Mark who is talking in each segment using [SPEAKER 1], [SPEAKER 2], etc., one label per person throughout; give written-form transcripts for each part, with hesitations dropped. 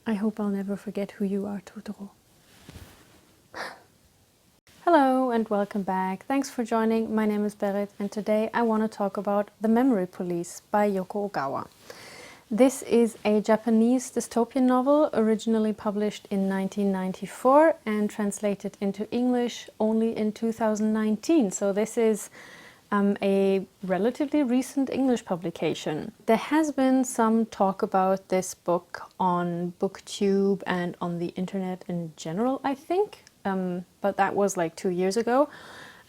[SPEAKER 1] I hope I'll never forget who you are, Totoro. Hello and welcome back. Thanks for joining. My name is Berit and today I want to talk about The Memory Police by Yoko Ogawa. This is a Japanese dystopian novel originally published in 1994 and translated into English only in 2019. So this is a relatively recent English publication. There has been some talk about this book on BookTube and on the internet in general, I think, but that was like 2 years ago.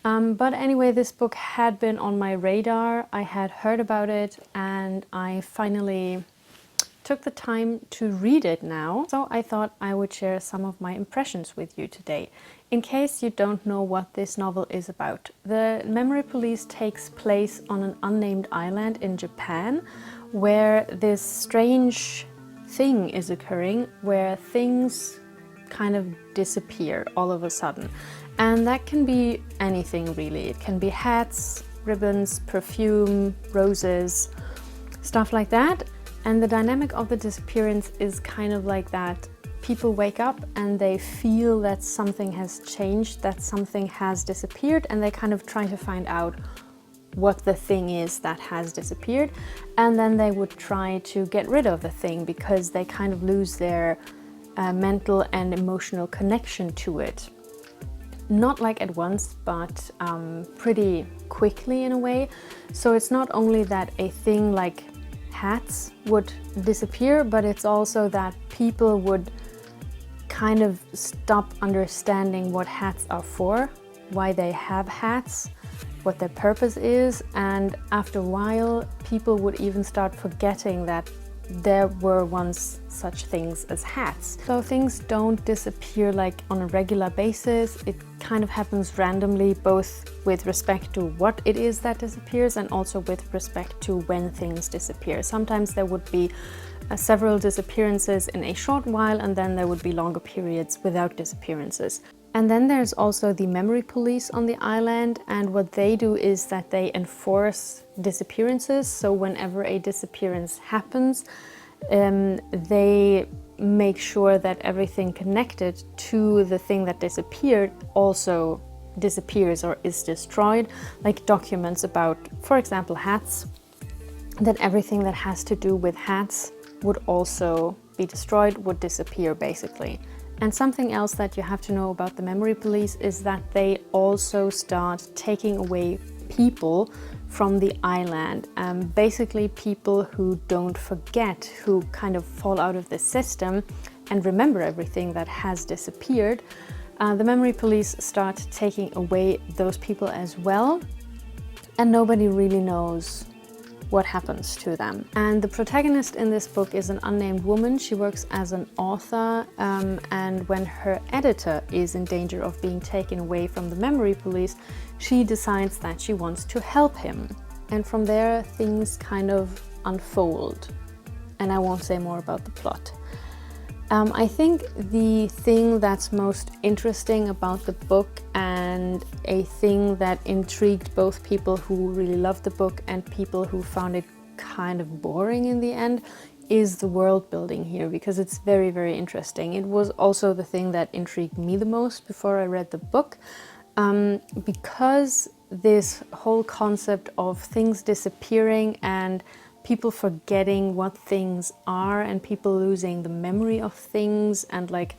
[SPEAKER 1] But anyway, this book had been on my radar, I had heard about it, and I finally took the time to read it now. So I thought I would share some of my impressions with you today. In case you don't know what this novel is about, The Memory Police takes place on an unnamed island in Japan, where this strange thing is occurring, where things kind of disappear all of a sudden. And that can be anything really. It can be hats, ribbons, perfume, roses, stuff like that. And the dynamic of the disappearance is kind of like that. People wake up and they feel that something has changed, that something has disappeared, and they kind of try to find out what the thing is that has disappeared. And then they would try to get rid of the thing because they kind of lose their mental and emotional connection to it. Not like at once, but pretty quickly in a way. So it's not only that a thing like hats would disappear, but it's also that people would kind of stop understanding what hats are for, why they have hats, what their purpose is, and after a while people would even start forgetting that there were once such things as hats. So things don't disappear like on a regular basis. It kind of happens randomly, both with respect to what it is that disappears and also with respect to when things disappear. Sometimes there would be several disappearances in a short while, and then there would be longer periods without disappearances. And then there's also the memory police on the island, and what they do is that they enforce disappearances. So whenever a disappearance happens, they make sure that everything connected to the thing that disappeared also disappears or is destroyed, like documents about, for example, hats, that everything that has to do with hats would also be destroyed, would disappear basically. And something else that you have to know about the memory police is that they also start taking away people from the island. Basically people who don't forget, who kind of fall out of the system and remember everything that has disappeared. The memory police start taking away those people as well, and nobody really knows what happens to them. And the protagonist in this book is an unnamed woman. She works as an author, and when her editor is in danger of being taken away from the memory police, she decides that she wants to help him. And from there things kind of unfold. And I won't say more about the plot. I think the thing that's most interesting about the book, and a thing that intrigued both people who really loved the book and people who found it kind of boring in the end, is the world building here, because it's very, very interesting. It was also the thing that intrigued me the most before I read the book, because this whole concept of things disappearing and people forgetting what things are, and people losing the memory of things, and like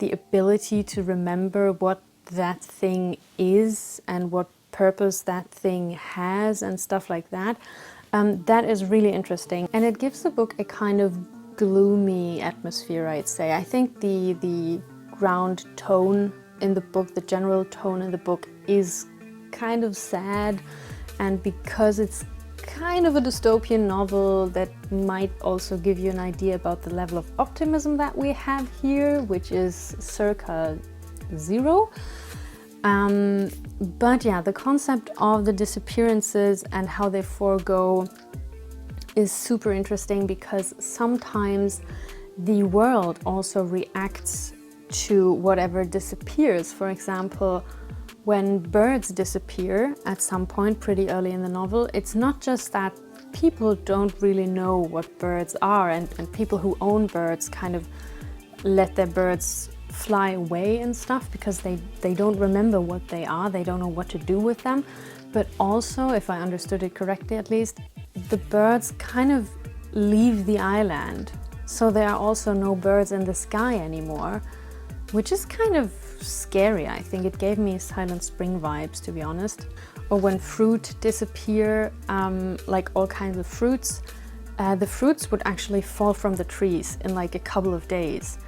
[SPEAKER 1] the ability to remember what that thing is and what purpose that thing has and stuff like that. That is really interesting, and it gives the book a kind of gloomy atmosphere, I'd say. I think the ground tone in the book, the general tone in the book, is kind of sad, and because it's kind of a dystopian novel, that might also give you an idea about the level of optimism that we have here, which is circa 0. But yeah, the concept of the disappearances and how they forego is super interesting, because sometimes the world also reacts to whatever disappears. For example, when birds disappear at some point pretty early in the novel, it's not just that people don't really know what birds are, and people who own birds kind of let their birds fly away and stuff because they don't remember what they are, they don't know what to do with them. But also, if I understood it correctly at least, the birds kind of leave the island. So there are also no birds in the sky anymore, which is kind of scary, I think. It gave me Silent Spring vibes, to be honest. Or when fruit disappear, like all kinds of fruits, the fruits would actually fall from the trees in like a couple of days.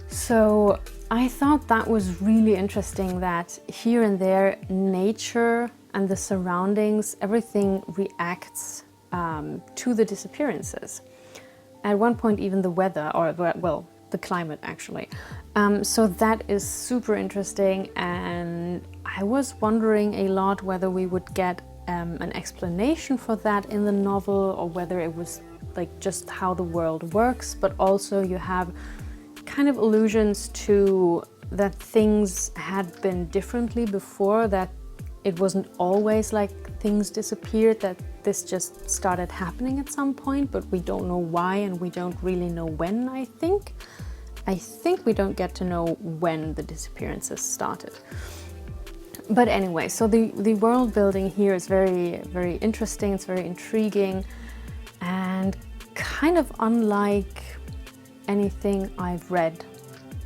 [SPEAKER 1] So I thought that was really interesting, that here and there nature and the surroundings, everything reacts to the disappearances. At one point even the weather, or well, the climate actually. So that is super interesting, and I was wondering a lot whether we would get an explanation for that in the novel, or whether it was like just how the world works. But also you have kind of allusions to that things had been differently before, that it wasn't always like things disappeared, that this just started happening at some point, but we don't know why and we don't really know when, I think. I think we don't get to know when the disappearances started. But anyway, so the world building here is very, very interesting, it's very intriguing, and kind of unlike anything I've read,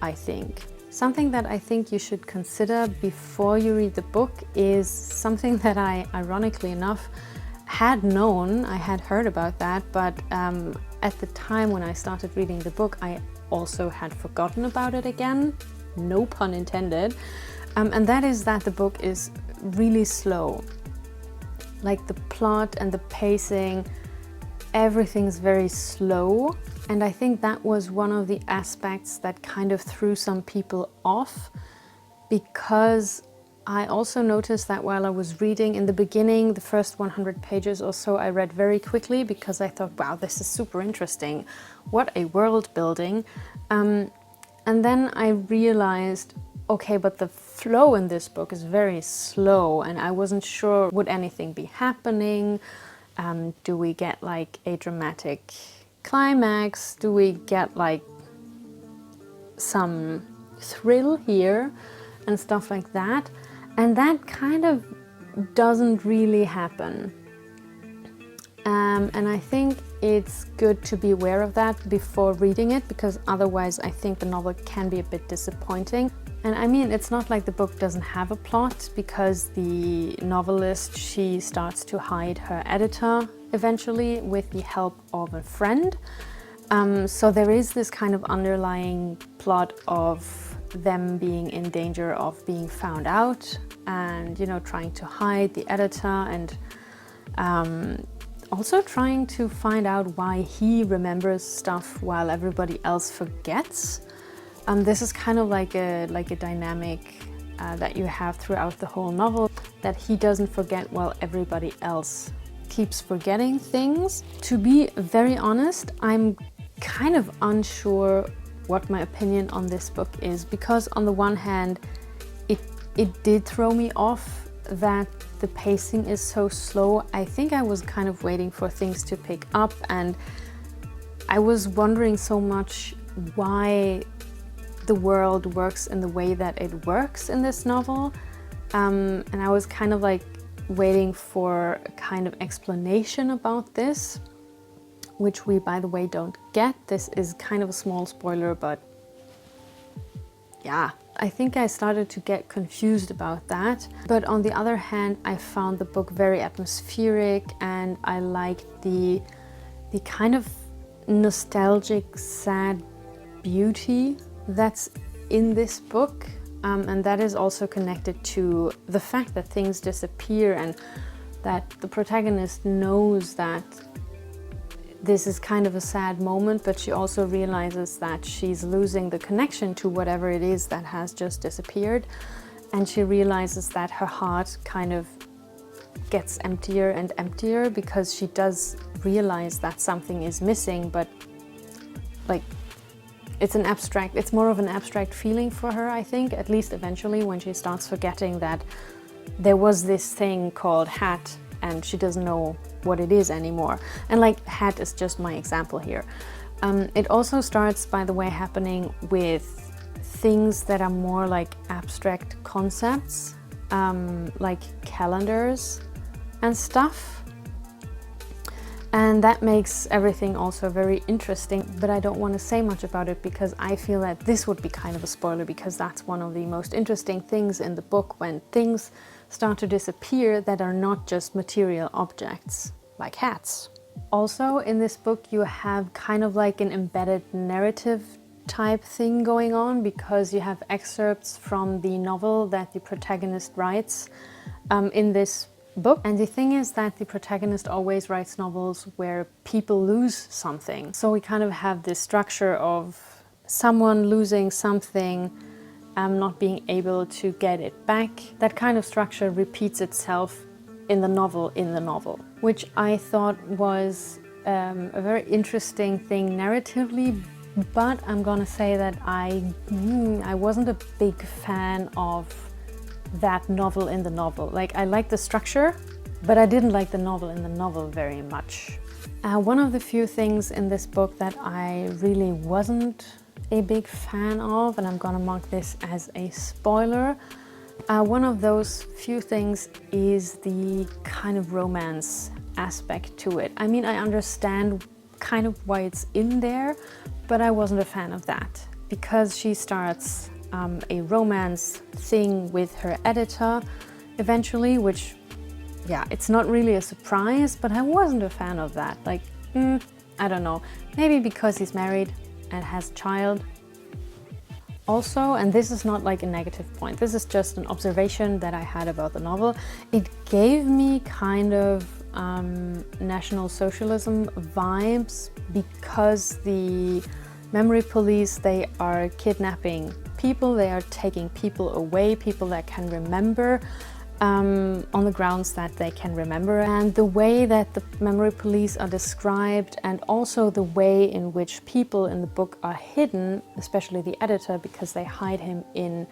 [SPEAKER 1] I think. Something that I think you should consider before you read the book is something that I, ironically enough, had known. I had heard about that, but at the time when I started reading the book, I also had forgotten about it again, no pun intended, and that is that the book is really slow. Like the plot and the pacing, everything's very slow. And I think that was one of the aspects that kind of threw some people off, because I also noticed that while I was reading in the beginning, the first 100 pages or so, I read very quickly because I thought, wow, this is super interesting. What a world building. And then I realized, okay, but the flow in this book is very slow, and I wasn't sure, would anything be happening? Do we get like a dramatic climax? Do we get like some thrill here and stuff like that? And that kind of doesn't really happen. And I think it's good to be aware of that before reading it, because otherwise I think the novel can be a bit disappointing. And I mean, it's not like the book doesn't have a plot, because the novelist, she starts to hide her editor eventually with the help of a friend. So there is this kind of underlying plot of them being in danger of being found out, and, you know, trying to hide the editor, and also trying to find out why he remembers stuff while everybody else forgets. This is kind of like a dynamic that you have throughout the whole novel, that he doesn't forget while everybody else keeps forgetting things. To be very honest, I'm kind of unsure what my opinion on this book is, because on the one hand, it did throw me off that the pacing is so slow. I think I was kind of waiting for things to pick up, and I was wondering so much why the world works in the way that it works in this novel. And I was kind of like waiting for a kind of explanation about this, which we, by the way, don't get. This is kind of a small spoiler, but yeah, I think I started to get confused about that. But on the other hand, I found the book very atmospheric, and I liked the kind of nostalgic, sad beauty that's in this book. And that is also connected to the fact that things disappear, and that the protagonist knows that this is kind of a sad moment, but she also realizes that she's losing the connection to whatever it is that has just disappeared. And she realizes that her heart kind of gets emptier and emptier, because she does realize that something is missing, but like, it's more of an abstract feeling for her, I think, at least eventually, when she starts forgetting that there was this thing called Hat, and she doesn't know what it is anymore. And like, Hat is just my example here. It also starts, by the way, happening with things that are more like abstract concepts, like calendars and stuff. And that makes everything also very interesting, but I don't want to say much about it because I feel that this would be kind of a spoiler, because that's one of the most interesting things in the book, when things start to disappear that are not just material objects, like hats. Also, in this book you have kind of like an embedded narrative type thing going on, because you have excerpts from the novel that the protagonist writes in this book. And the thing is that the protagonist always writes novels where people lose something. So we kind of have this structure of someone losing something, not being able to get it back. That kind of structure repeats itself in the novel, which I thought was a very interesting thing narratively, but I'm gonna say that I wasn't a big fan of that novel in the novel. Like, I liked the structure, but I didn't like the novel in the novel very much. One of the few things in this book that I really wasn't a big fan of, and I'm gonna mark this as a spoiler, one of those few things is the kind of romance aspect to it. I mean, I understand kind of why it's in there, but I wasn't a fan of that, because she starts a romance thing with her editor eventually, which, yeah, it's not really a surprise, but I wasn't a fan of that. Like, I don't know, maybe because he's married and has a child. Also, and this is not like a negative point, this is just an observation that I had about the novel, it gave me kind of National Socialism vibes, because the memory police, they are kidnapping people, they are taking people away, people that can remember, on the grounds that they can remember. And the way that the memory police are described, and also the way in which people in the book are hidden, especially the editor, because they hide him in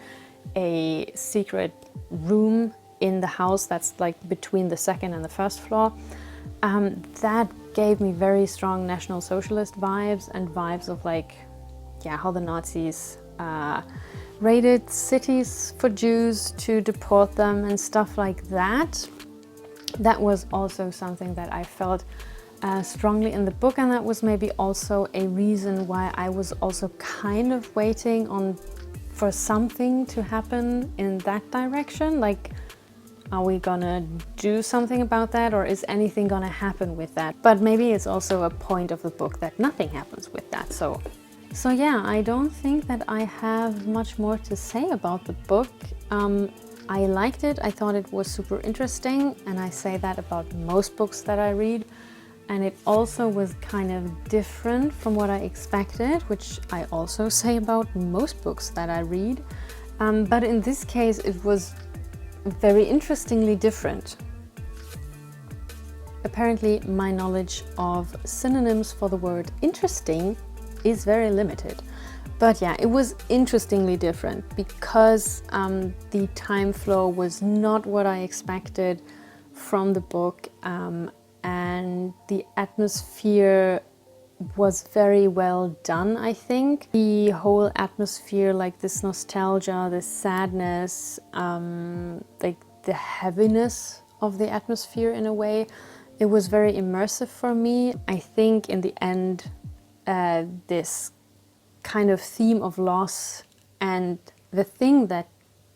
[SPEAKER 1] a secret room in the house that's like between the second and the first floor, that gave me very strong National Socialist vibes, and vibes of like, yeah, how the Nazis raided cities for Jews to deport them and stuff like that. That was also something that I felt strongly in the book, and that was maybe also a reason why I was also kind of waiting for something to happen in that direction. Like, are we gonna do something about that, or is anything gonna happen with that? But maybe it's also a point of the book that nothing happens with that. So yeah, I don't think that I have much more to say about the book. I liked it, I thought it was super interesting, and I say that about most books that I read. And it also was kind of different from what I expected, which I also say about most books that I read. But in this case, it was very interestingly different. Apparently, my knowledge of synonyms for the word interesting is very limited. But yeah, it was interestingly different, because the time flow was not what I expected from the book, and the atmosphere was very well done, I think. The whole atmosphere, like this nostalgia, this sadness, like the heaviness of the atmosphere in a way, it was very immersive for me. I think in the end, this kind of theme of loss, and the thing that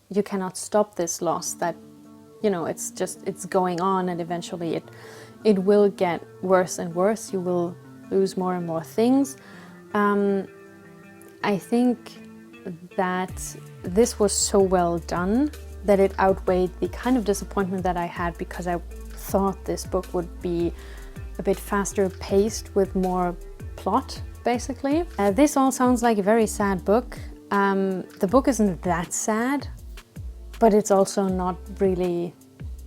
[SPEAKER 1] you cannot stop this loss, that, you know, it's going on, and eventually it will get worse and worse. You will lose more and more things. I think that this was so well done that it outweighed the kind of disappointment that I had, because I thought this book would be a bit faster paced with more plot, basically. This all sounds like a very sad book. The book isn't that sad, but it's also not really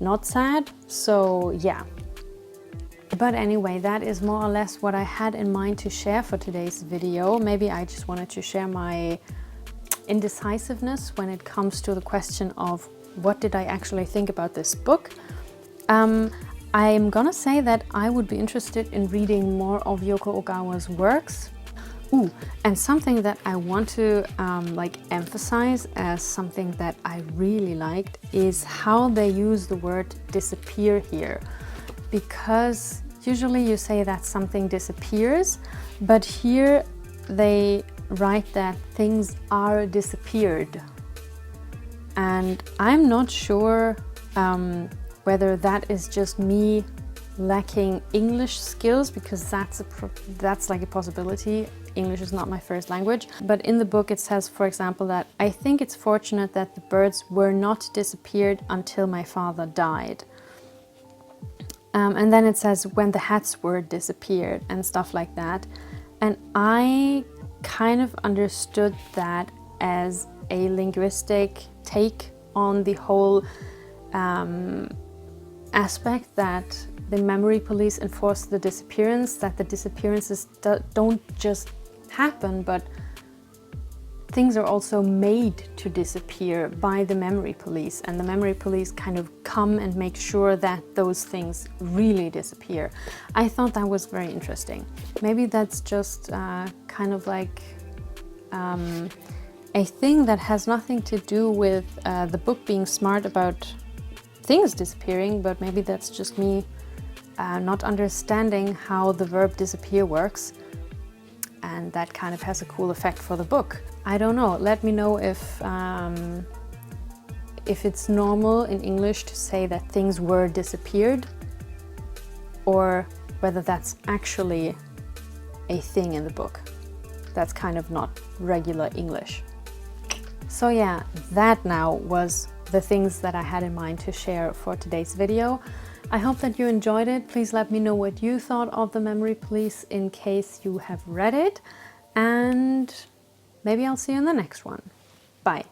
[SPEAKER 1] not sad, so yeah. But anyway, that is more or less what I had in mind to share for today's video. Maybe I just wanted to share my indecisiveness when it comes to the question of what did I actually think about this book. I'm gonna say that I would be interested in reading more of Yoko Ogawa's works. Ooh, and something that I want to like emphasize as something that I really liked is how they use the word disappear here. Because usually you say that something disappears, but here they write that things are disappeared. And I'm not sure whether that is just me lacking English skills, because that's like a possibility. English is not my first language. But in the book it says, for example, that I think it's fortunate that the birds were not disappeared until my father died. And then it says when the hats were disappeared and stuff like that. And I kind of understood that as a linguistic take on the whole aspect that the memory police enforce the disappearance, that the disappearances don't just happen, but things are also made to disappear by the memory police, and the memory police kind of come and make sure that those things really disappear. I thought that was very interesting. Maybe that's just kind of like a thing that has nothing to do with the book being smart about things disappearing, but maybe that's just me not understanding how the verb disappear works, and that kind of has a cool effect for the book. I don't know, let me know if it's normal in English to say that things were disappeared, or whether that's actually a thing in the book. That's kind of not regular English. So yeah, that now was the things that I had in mind to share for today's video. I hope that you enjoyed it. Please let me know what you thought of the Memory Police in case you have read it, and maybe I'll see you in the next one. Bye.